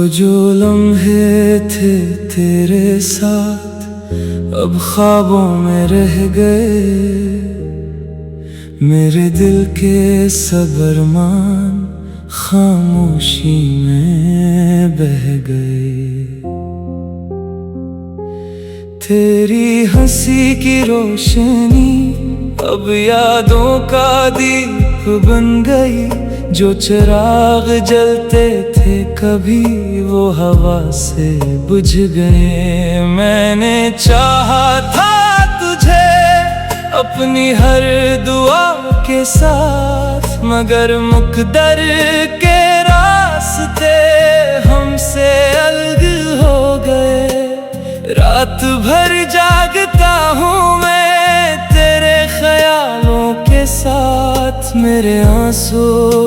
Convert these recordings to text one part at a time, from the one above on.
जो लम्हे थे तेरे साथ अब ख्वाबों में रह गए। मेरे दिल के सब अरमान खामोशी में बह गए। तेरी हंसी की रोशनी अब यादों का दीप बन गई। जो चिराग जलते थे कभी वो हवा से बुझ गए। मैंने चाहा था तुझे अपनी हर दुआ के साथ, मगर मुकद्दर के रास्ते हमसे अलग हो गए। रात भर जागता हूँ मैं तेरे ख्यालों के साथ। मेरे आंसू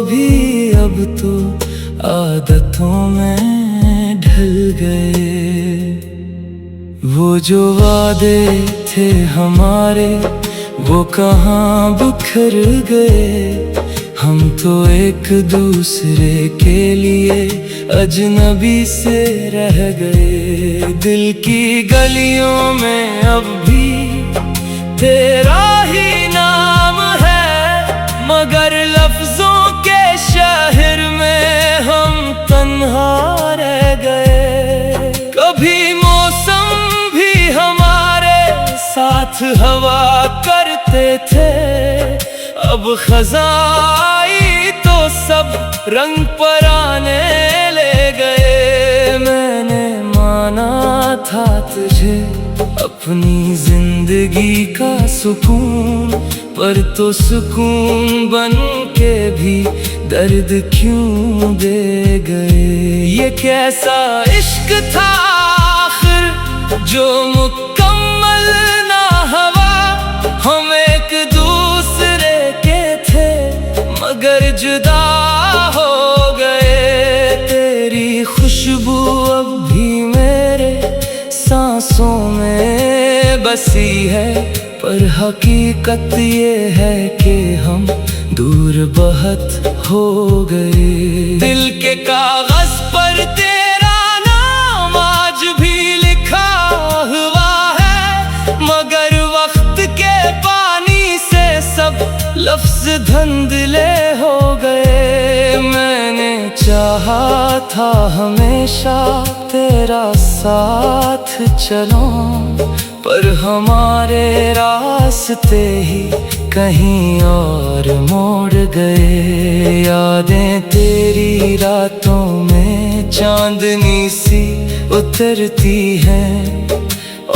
भी अब तो आदतों में ढल गए। वो जो वादे थे हमारे वो कहाँ बिखर गए। हम तो एक दूसरे के लिए अजनबी से रह गए। दिल की गलियों में अब भी तेरा ही नाम है, मगर लफ्जों के शहर में हम तन्हा रह गए। कभी मौसम भी हमारे साथ हवा करते थे, अब खज़ाई तो सब रंग पर आने ले गए। मैंने माना था तुझे अपनी जिंदगी का सुकून, पर तो सुकून बन के भी दर्द क्यों दे गए। ये कैसा इश्क था आखिर जो मुकम्मल ना हुआ। हम एक दूसरे के थे मगर जुदा हो गए। तेरी खुशबू अब भी मेरे सांसों में बसी है, पर हकीकत ये है कि हम दूर बहुत हो गए। दिल के कागज पर तेरा नाम आज भी लिखा हुआ है, मगर वक्त के पानी से सब लफ्ज धुंधले हो गए। मैंने चाहा था हमेशा तेरा साथ चलूं, पर हमारे रास्ते ही कहीं और मोड़ गए। यादें तेरी रातों में चांदनी सी उतरती हैं,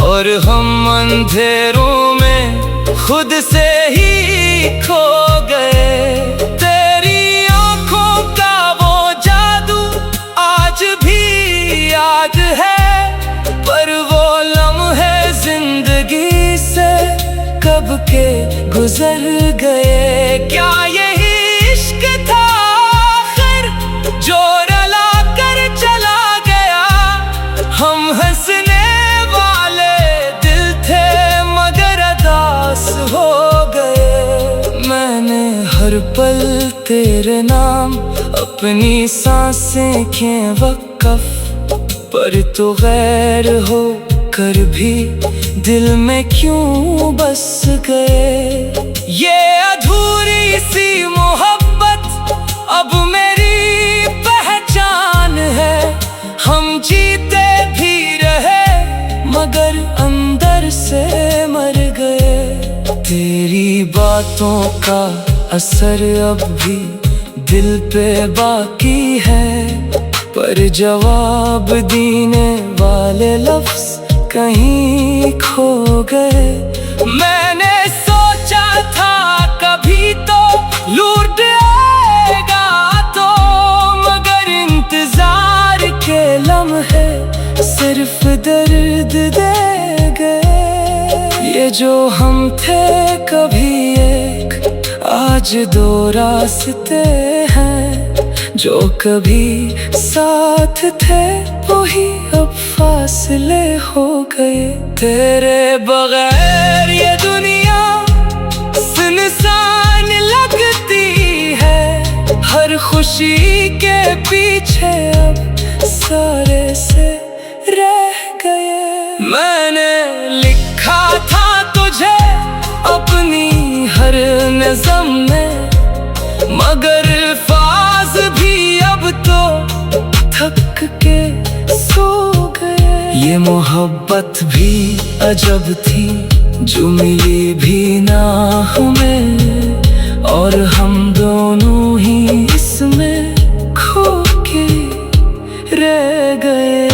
और हम अंधेरों में खुद से ही खो गए। तेरी आंखों का वो जादू आज भी याद है, पर वो लम्हे जिंदगी से कब के गुजर गए। क्या यही इश्क था आखिर जो रुला कर चला गया। हम हंसने वाले दिल थे मगर उदास हो गए। मैंने हर पल तेरे नाम अपनी सांसें किए वक़्फ़, पर तो गैर हो कर भी दिल में क्यों बस गए। ये अधूरी सी मोहब्बत अब मेरी पहचान है। हम जीते भी रहे मगर अंदर से मर गए। तेरी बातों का असर अब भी दिल पे बाकी है, पर जवाब देने वाले लफ्ज कहीं खो गए। मैंने सोचा था कभी तो लौट आएगा तो, मगर इंतजार के लम्हे सिर्फ दर्द दे गए। ये जो हम थे कभी एक आज दो रास्ते हैं, जो कभी साथ थे वही अब फासले हो गए। तेरे बगैर ये दुनिया सुनसान लगती है, हर खुशी के पीछे अब इशारे से रह गए। मैंने लिखा था तुझे अपनी हर नज़म में, मगर अल्फाज भी अब तो थक के सो गए। ये मोहब्बत भी अजब थी जो मिली भी ना हमें, और हम दोनों ही इसमें खो के रह गए।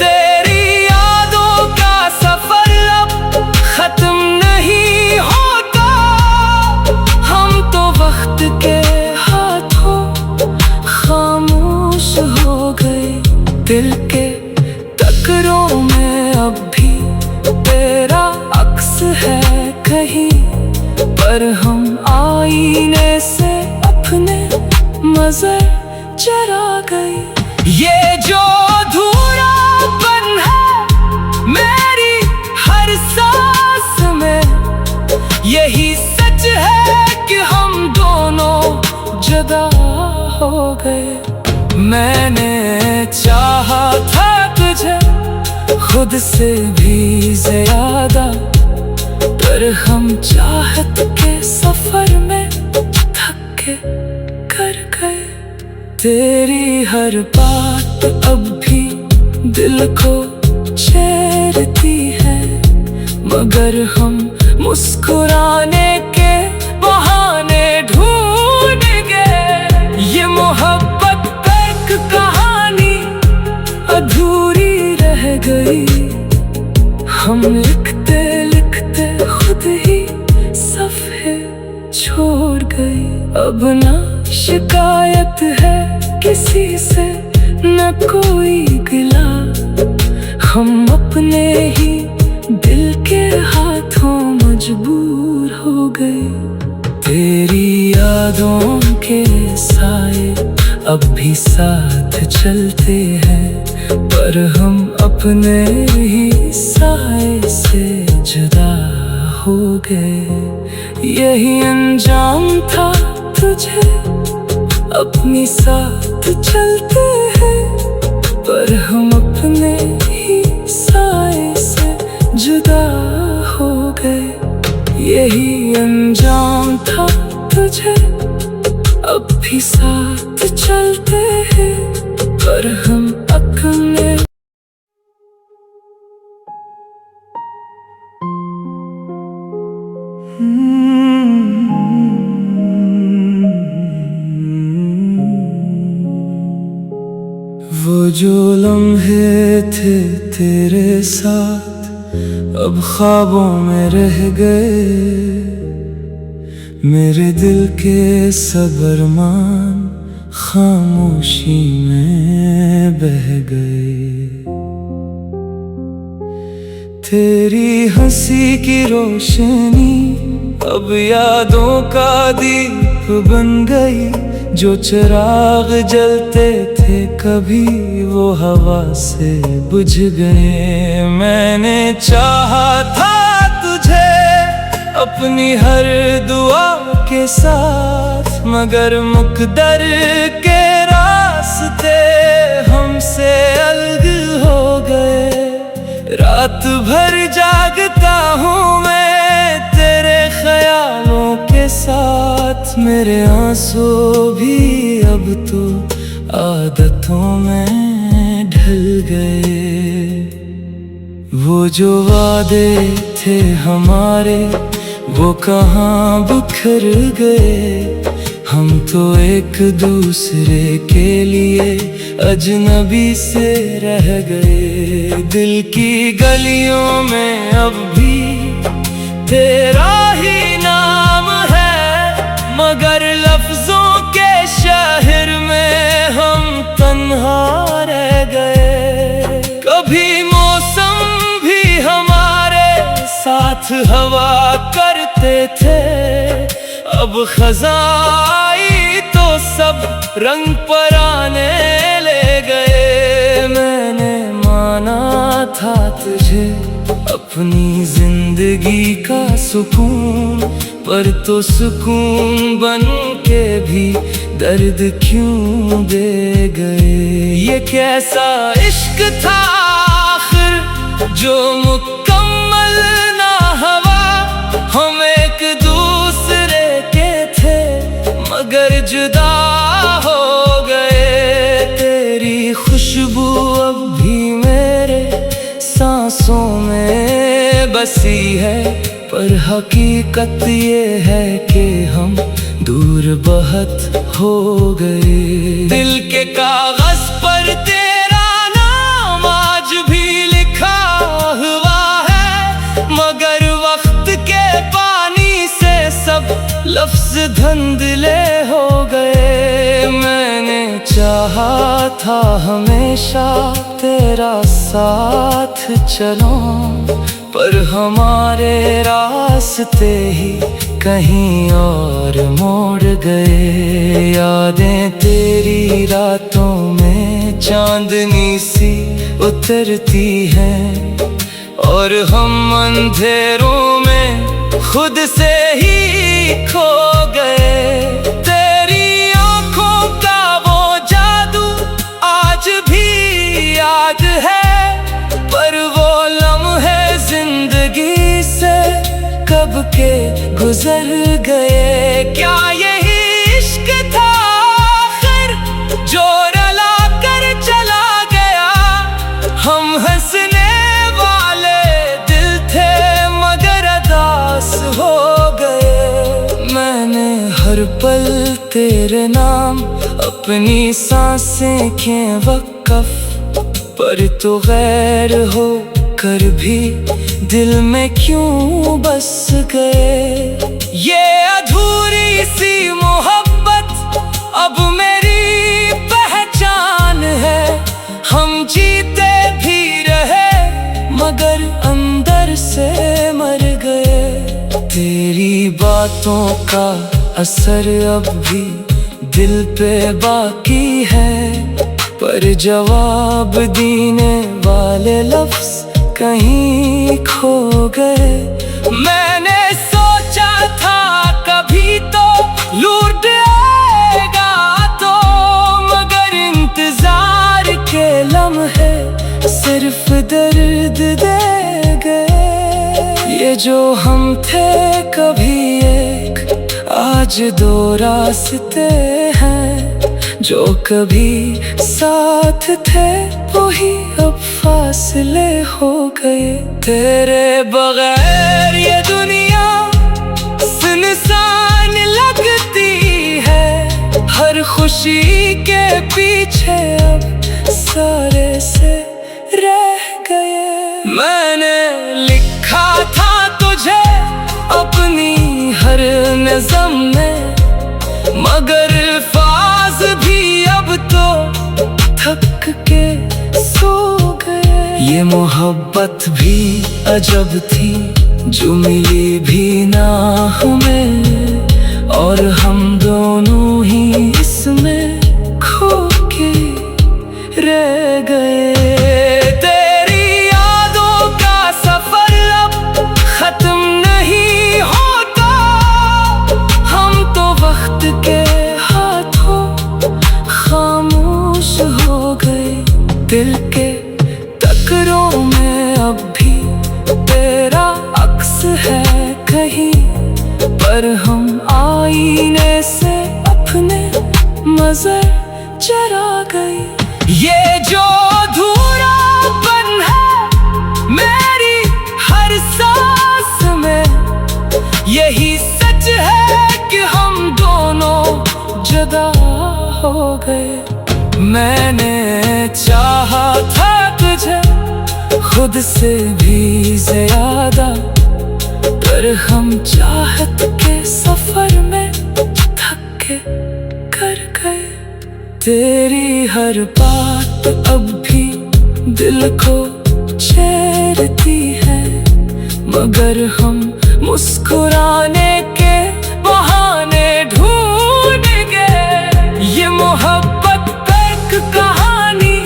तेरी यादों का सफर अब खत्म नहीं होता, हम तो वक्त के हाथों खामोश हो गए। दिल के टकरों में अब भी तेरा अक्स है कहीं, पर हम आईने से अपने नजर चरा गए। ये जो अधूरापन है मेरी हर सांस में, यही सच है कि हम दोनों जुदा हो गए। मैंने चाहा था तुझे खुद से भी ज्यादा, पर हम चाहत के सफर में थक के कर गए। तेरी हर बात अब भी दिल को छेड़ती है, मगर हम मुस्कुराने के बहाने ढूंढ गए। ये मोहब्बत एक कहानी अधूरी रह गई, हम लिखते लिखते खुद ही सफ़े छोड़ गए। अब ना शिकायत है किसी से, न कोई गिला, हम अपने ही दिल के हाथों मजबूर हो गए। तेरी यादों के साए अब भी साथ चलते हैं, पर हम अपने ही साए से जुदा हो गए। यही अंजाम था तुझे अपनी साथ चलते हैं, पर हम अपने ही साए से जुदा हो गए। यही अंजाम था तुझे अब भी साथ चलते हैं, पर हम अपने वो जो लम्हे थे तेरे साथ अब ख्वाबों में रह गए। मेरे दिल के सब अरमान खामोशी में बह गए। तेरी हंसी की रोशनी अब यादों का दीप बन गई, जो चिराग जलते थे कभी वो हवा से बुझ गए। मैंने चाहा था तुझे अपनी हर दुआ के साथ, मगर मुकद्दर के रास्ते हमसे अलग हो गए। रात भर जागता हूँ मैं तेरे ख्यालों के साथ, मेरे आंसू भी अब तो आदतों में ढल गए। वो जो वादे थे हमारे वो कहाँ बिखर गए। हम तो एक दूसरे के लिए अजनबी से रह गए। दिल की गलियों में अब भी तेरा ही नाम है, मगर लफ्जों के शहर में हम तन्हा रह गए। कभी मौसम भी हमारे साथ हवा करते थे, अब खज़ाई तो सब रंग पर आने ले गए। मैंने माना था तुझे अपनी जिंदगी का सुकून, पर तो सुकून बन के भी दर्द क्यों दे गए। ये कैसा इश्क था आखिर जो मुकम्मल ना हुआ। हम एक दूसरे के थे मगर जुदा हो गए। तेरी खुशबू अब भी मेरे सांसों में बसी है, पर हकीकत ये है कि हम दूर बहुत हो गए। दिल के कागज पर तेरा नाम आज भी लिखा हुआ है, मगर वक्त के पानी से सब लफ्ज धुंधले हो गए। मैंने चाहा था हमेशा तेरा साथ चलूं, पर हमारे रास्ते ही कहीं और मोड़ गए। यादें तेरी रातों में चांदनी सी उतरती हैं, और हम अंधेरों में खुद से ही खो गए। तेरी आंखों का वो जादू आज भी याद है, पर वो लम्हे जिंदगी से कब के गुजर गए। क्या यही इश्क था आखिर जो रुला कर चला गया। हम हंसने वाले दिल थे मगर उदास हो गए। मैंने हर पल तेरे नाम अपनी सांसें किए वक़्फ़, पर तो गैर हो कर भी दिल में क्यों बस गए। ये अधूरी सी मोहब्बत अब मेरी पहचान है। हम जीते भी रहे मगर अंदर से मर गए। तेरी बातों का असर अब भी दिल पे बाकी है, पर जवाब देने वाले लफ्ज कहीं खो गए। मैंने सोचा था कभी तो लौट आएगा तो, मगर इंतजार के लम्हे सिर्फ दर्द दे गए। ये जो हम थे कभी एक, आज दो रास्ते हैं। जो कभी साथ थे वही अब फासले हो गए। तेरे बगैर ये दुनिया सुनसान लगती है। हर खुशी के पीछे अब सारे से रह गए। मैंने लिखा था तुझे अपनी हर नज़म में, मगर अल्फाज भी अब तो थक के सो गए। ये मोहब्बत भी अजब थी जो मिली भी ना हमें, और हम दोनों ही इसमें खो के रह गए। तेरी यादों का सफर अब खत्म नहीं होता। हम तो वक्त के दिल के टकरों में अब भी तेरा अक्स है कहीं, पर हम आईने से अपने मज़र चरा गए। ये जो अधूरापन है मेरी हर सांस में, यही सच है कि हम दोनों जुदा हो गए। मैंने चाहा था तुझे खुद से भी ज्यादा, पर हम चाहत के सफर में थक के कर गए। तेरी हर बात अब भी दिल को छेड़ती है, मगर हम मुस्कुराने के बहाने ढूंढ गए। ये मोहब्बत कहानी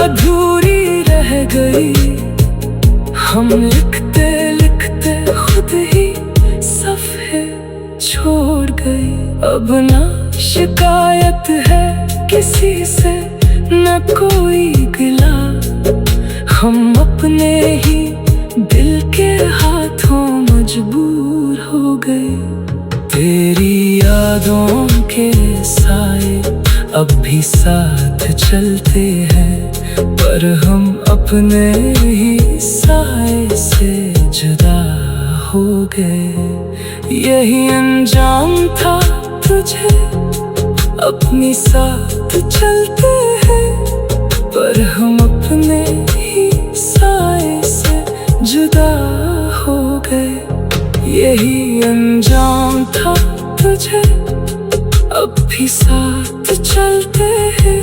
अधूरी रह गई। हम लिखते लिखते खुद ही सफ़े छोड़ गए। अब भी साथ चलते हैं, पर हम अपने ही साए से जुदा हो गए। यही अंजाम था तुझे, अपनी साथ चलते हैं, पर हम अपने ही साए से जुदा हो गए। यही अंजाम था तुझे, अब भी साथ चलते हैं,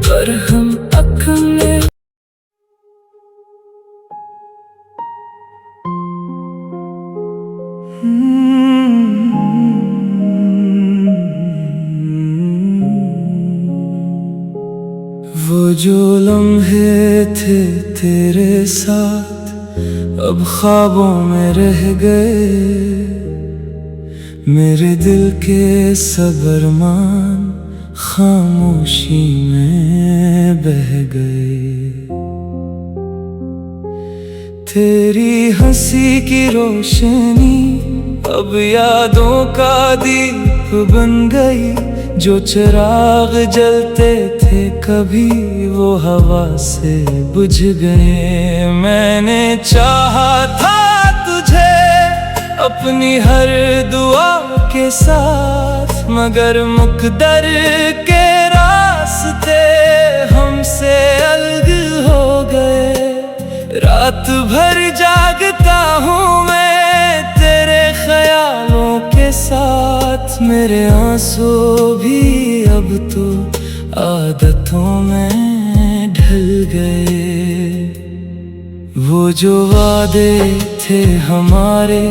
पर हम अपने वो जो लम्हे थे तेरे साथ अब ख्वाबों में रह गए। मेरे दिल के सब अरमान खामोशी में बह गए। तेरी हंसी की रोशनी अब यादों का दीप बन गई। जो चिराग जलते थे कभी वो हवा से बुझ गए। मैंने चाहा था तुझे अपनी हर दुआ के साथ, मगर मुकद्दर के रास्ते हमसे अलग हो गए। रात भर जागता हूँ मैं तेरे ख्यालों के साथ, मेरे आंसू भी अब तो आदतों में ढल गए। वो जो वादे थे हमारे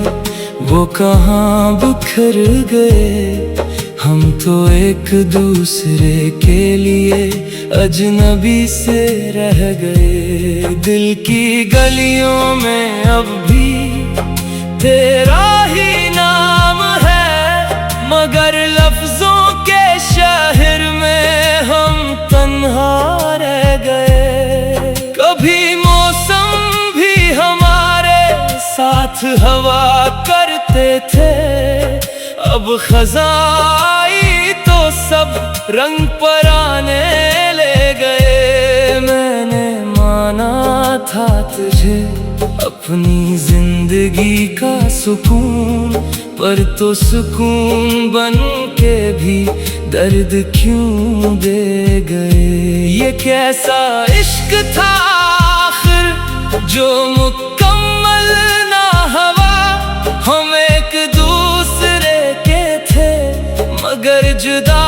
वो कहाँ बिखर गए। हम तो एक दूसरे के लिए अजनबी से रह गए। दिल की गलियों में अब भी तेरा ही नाम है, मगर लफ्जों के शहर में हम तन्हा रह गए। कभी मौसम भी हमारे साथ हवा करते थे, अब खज़ाई तो सब रंग पर आने ले गए। मैंने माना था तुझे अपनी जिंदगी का सुकून, पर तो सुकून बन के भी दर्द क्यों दे गए। ये कैसा इश्क था आखिर जो मुकम्मल ना हुआ। हम एक दूसरे के थे मगर जुदा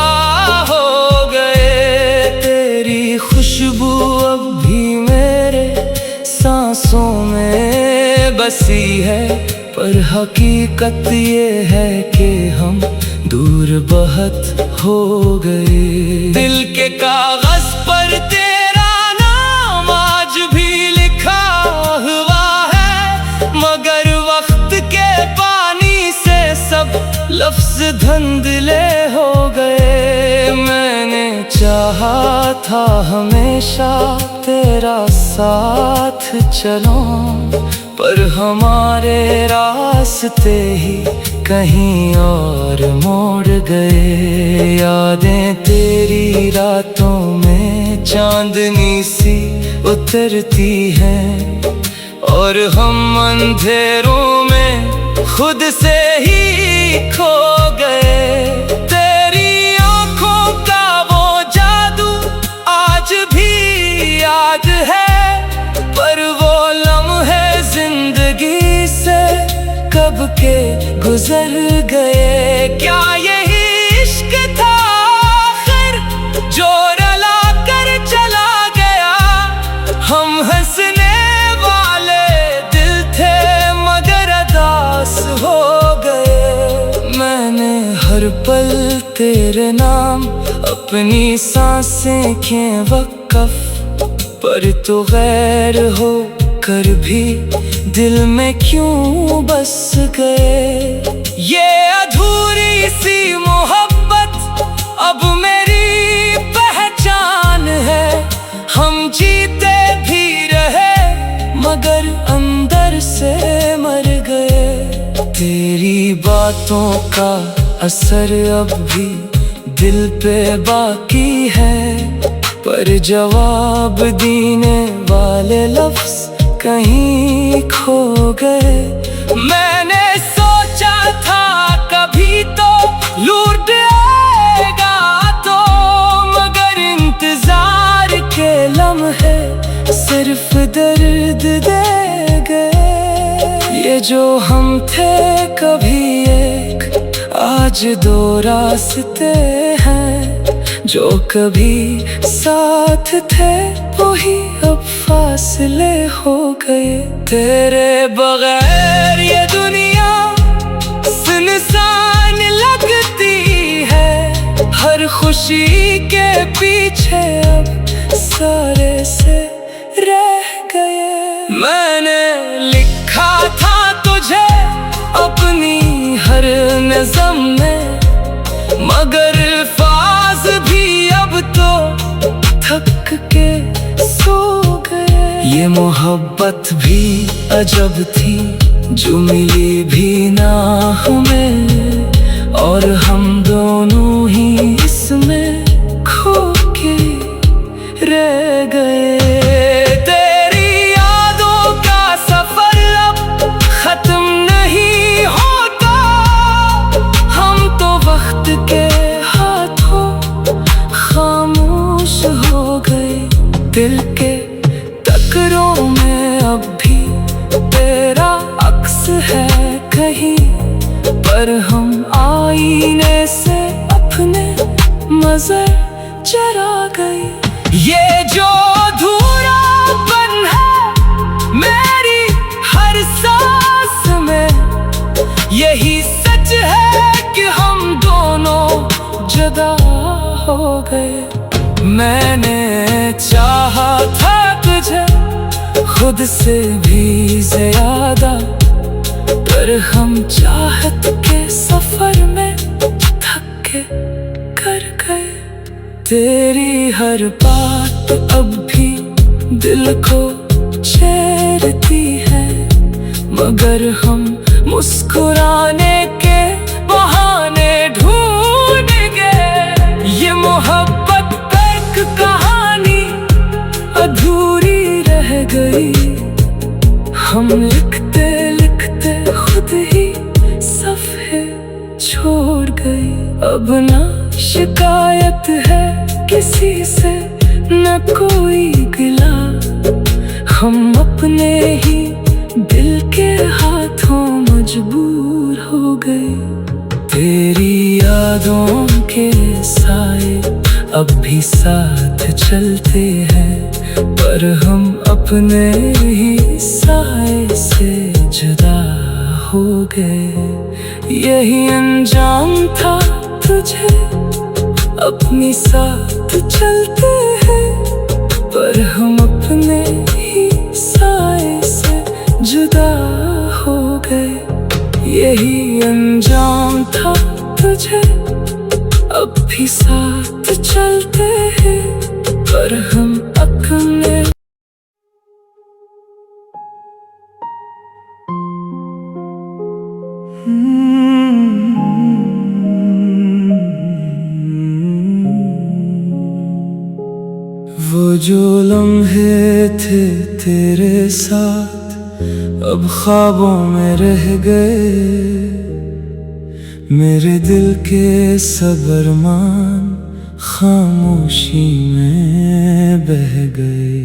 हो गए। तेरी खुशबू अब भी मेरे सांसों में बसी है, पर हकीकत ये है कि हम दूर बहुत हो गए। दिल के कागज पर तेरा नाम आज भी लिखा हुआ है, मगर वक्त के पानी से सब लफ्ज धुंधले हो गए। मैंने चाहा था हमेशा तेरा साथ चलूं, पर हमारे रास्ते ही कहीं और मोड़ गए। यादें तेरी रातों में चांदनी सी उतरती हैं, और हम अंधेरों में खुद से ही खो गए। तेरी आँखों का वो जादू आज भी याद है, पर वो लम्हे जिंदगी से कब के गुजर गए। क्या यही इश्क था आखिर जो रुला कर चला गया। हम हंसने वाले दिल थे मगर अदास हो गए। मैंने हर पल तेरे नाम अपनी सांसें किए वक़्फ़, पर तो गैर हो कर भी दिल में क्यों बस गए। ये अधूरी सी मोहब्बत अब मेरी पहचान है। हम जीते भी रहे मगर अंदर से मर गए। तेरी बातों का असर अब भी दिल पे बाकी है, पर जवाब देने वाले लफ्ज कहीं खो गए। मैंने सोचा था कभी तो लौट आएगा तो, मगर इंतजार के लम्हे सिर्फ दर्द दे गए। ये जो हम थे कभी एक, आज दो रास्ते हैं। जो कभी साथ थे वही अब फासले हो गए। तेरे बगैर ये दुनिया सुनसान लगती है, हर खुशी के पीछे अब सारे से रह गए। मैंने लिखा था तुझे अपनी हर नज़म में, मगर अल्फाज भी अब तो थक के सो गए। ये मोहब्बत भी अजब थी जो मिली भी ना हमें, और हम दोनों ही इसमें खो के रह गए। तेरी यादों का सफर अब खत्म नहीं होता, हम तो वक्त के हाथों खामोश हो गए। दिल के टकरों में अब भी तेरा अक्स है कहीं, पर हम आईने से अपने नजर चरा गए। ये जो अधूरापन है मेरी हर सांस में, यही सच है कि हम दोनों जुदा हो गए। मैंने चाहा था तुझे खुद से भी ज्यादा, पर हम चाहत के सफर में थक के कर गए। तेरी हर बात अब भी दिल को छेड़ती है, मगर हम मुस्कुराने के बहाने ढूंढ गए। ये मोहब्बत तक कहानी अधूरी रह गई, हम लिखते लिखते खुद ही सफ़े छोड़ गए। अब ना शिकायत है किसी से, न कोई गिला, हम अपने ही दिल के हाथों मजबूर हो गए। तेरी यादों के साए अब भी साथ चलते हैं, पर हम अपने ही साए से जुदा हो गए। यही अंजाम था तुझे अपनी साथ चलते हैं, पर हम अपने ही साए से जुदा हो गए। यही अंजाम था तुझे अब भी साथ चलते हैं, पर हम अपने वो जो लम्हे थे तेरे साथ अब ख्वाबों में रह गए। मेरे दिल के सब अरमान खामोशी में बह गए।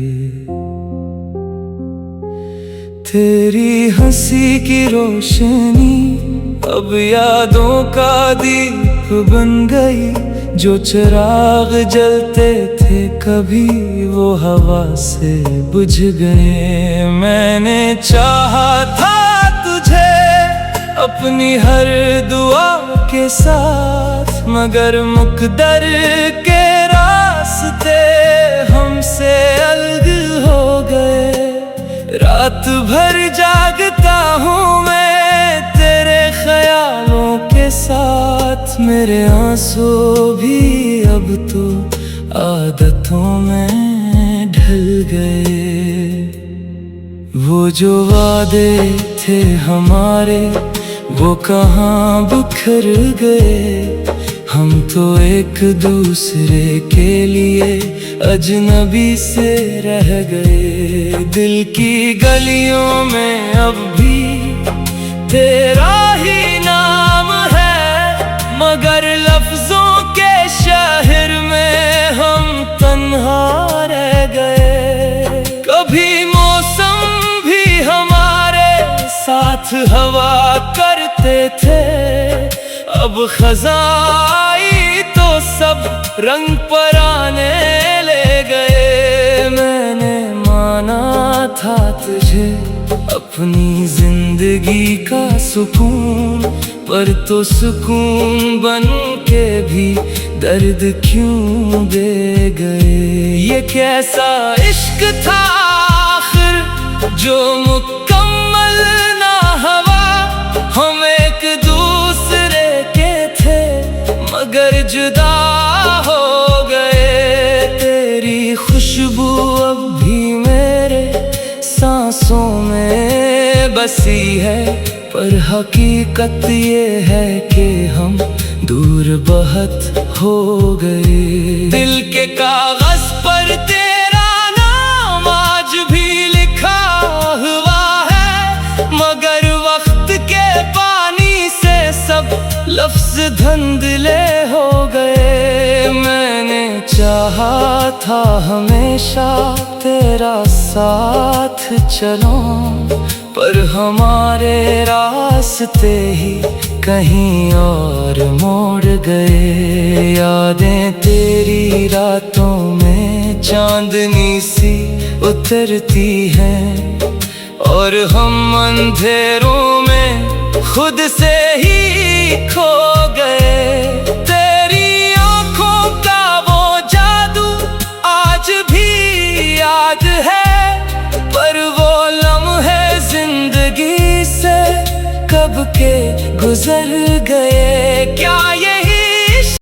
तेरी हंसी की रोशनी अब यादों का दीप बन गई, जो चिराग जलते थे कभी वो हवा से बुझ गए। मैंने चाहा था तुझे अपनी हर दुआ के साथ, मगर मुकद्दर के रास्ते हमसे अलग हो गए। रात भर जागता हूँ मैं तेरे ख्यालों के साथ, मेरे आंसू भी अब तो आदतों में ढल गए। वो जो वादे थे हमारे वो कहाँ बिखर गए, हम तो एक दूसरे के लिए अजनबी से रह गए। दिल की गलियों में अब भी तेरा ही नाम है, मगर लफ्जों के शहर में हम तन्हा रह गए। कभी मौसम भी हमारे साथ हवा करते थे, अब खज़ाई तो सब रंग पर आने ले गए। मैंने माना था तुझे अपनी जिंदगी का सुकून, पर तो सुकून बन के भी दर्द क्यों दे गए। ये कैसा इश्क था आखिर जो मुकम्मल ना हुआ। हम एक दूसरे के थे मगर जुदा हो गए। तेरी खुशबू अब भी मेरे सांसों में बसी है, पर हकीकत ये है कि हम दूर बहुत हो गए। दिल के कागज पर तेरा नाम आज भी लिखा हुआ है, मगर वक्त के पानी से सब लफ्ज धुंधले हो गए। मैंने चाहा था हमेशा तेरा साथ चलूं, पर हमारे रास्ते ही कहीं और मोड़ गए। यादें तेरी रातों में चांदनी सी उतरती हैं, और हम अंधेरों में खुद से ही खो गए। तेरी आँखों का वो जादू आज भी याद है, पर वो लम्हे जिंदगी से कब के गुजर गए। क्या ये